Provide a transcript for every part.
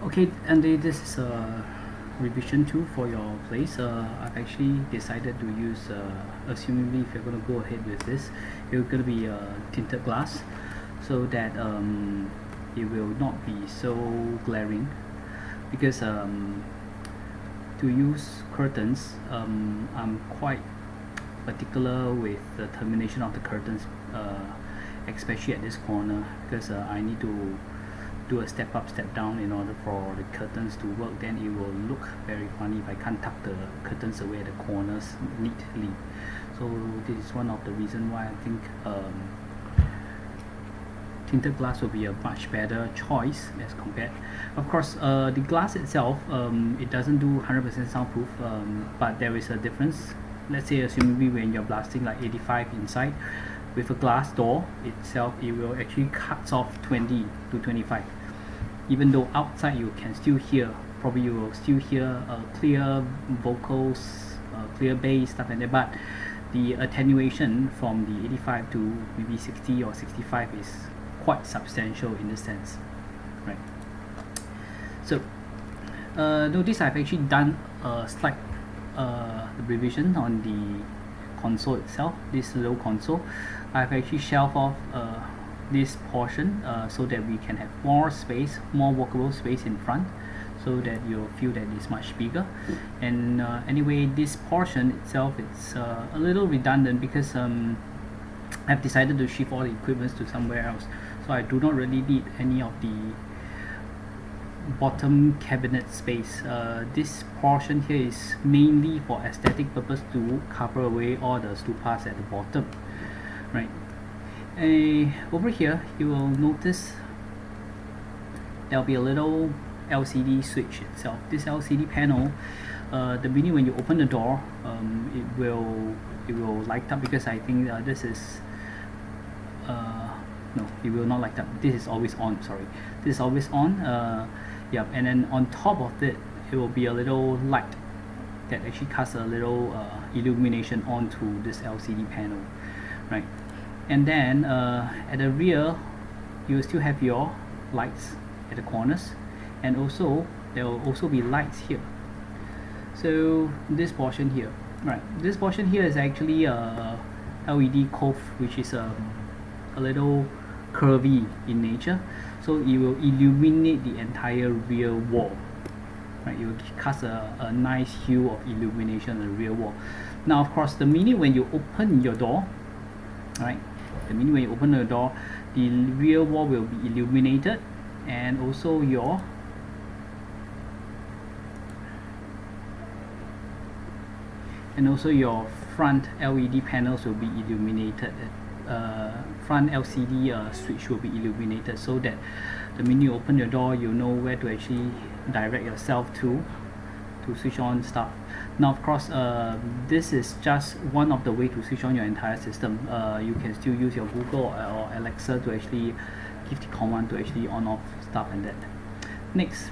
Okay, Andy, this is a revision tool for your place. I've actually decided to use, assuming if you're going to go ahead with this, it's going to be tinted glass, so that it will not be so glaring. Because to use curtains, I'm quite particular with the termination of the curtains, especially at this corner, because I need to do a step up step down in order for the curtains to work. Then it will look very funny if I can't tuck the curtains away at the corners neatly. So this is one of the reasons why I think tinted glass will be a much better choice as compared. Of course, the glass itself, it doesn't do 100% soundproof, but there is a difference. Let's say assuming when you're blasting like 85 inside, with a glass door itself, it will actually cut off 20 to 25. Even though outside you can still hear, probably you will still hear clear vocals, clear bass, stuff like that, but the attenuation from the 85 to maybe 60 or 65 is quite substantial in this sense, right? So notice I've actually done a slight revision on the console itself, this low console. I've actually shelved off this portion so that we can have more space, more walkable space in front, so that you'll feel that it's much bigger. And anyway, this portion itself, it's a little redundant because I've decided to shift all the equipment to somewhere else, so I do not really need any of the bottom cabinet space. This portion here is mainly for aesthetic purpose, to cover away all the stupas at the bottom, right? Over here you will notice there'll be a little LCD switch itself. This LCD panel, the minute when you open the door, it will light up, because I think this is no, it will not light up. This is always on, sorry, this is always on. Yep, and then on top of it, it will be a little light that actually casts a little illumination onto this LCD panel, right? And then at the rear, you will still have your lights at the corners, and also there will also be lights here. So this portion here, right? This portion here is actually a LED cove, which is a little curvy in nature, so it will illuminate the entire rear wall, right? It will cast a nice hue of illumination on the rear wall. Now of course, the minute when you open your door, right, the minute when you open the door, the rear wall will be illuminated, and also your front LED panels will be illuminated. Front LCD switch will be illuminated, so that the minute you open your door, you know where to actually direct yourself to switch on stuff. Now of course, this is just one of the way to switch on your entire system. You can still use your Google or Alexa to actually give the command to actually on off stuff and that. Next,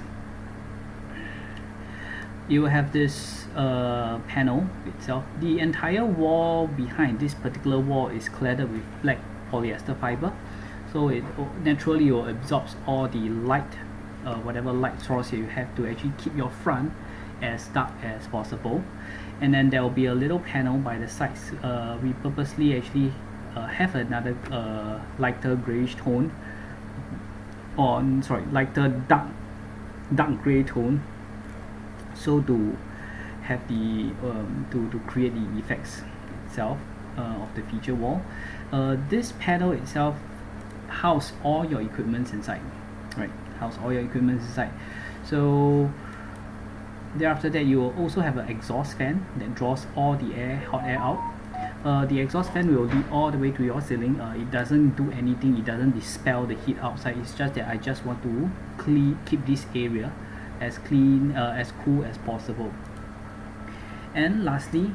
you will have this panel itself. The entire wall behind this particular wall is cladded with black polyester fiber, so it naturally will absorbs all the light, whatever light source you have, to actually keep your front as dark as possible. And then there will be a little panel by the sides. We purposely actually have another lighter grayish tone, or sorry, lighter dark gray tone, so to have the to create the effects itself of the feature wall. This panel itself house all your equipments inside, right? House all your equipment inside. So thereafter that, you will also have an exhaust fan that draws all the hot air out. The exhaust fan will lead all the way to your ceiling. It doesn't do anything, it doesn't dispel the heat outside. It's just that I just want to keep this area as clean, as cool as possible. And lastly,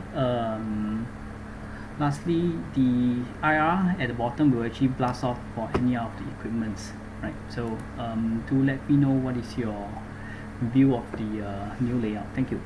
the IR at the bottom will actually blast off for any of the equipments, right? So to let me know what is your view of the new layout. Thank you.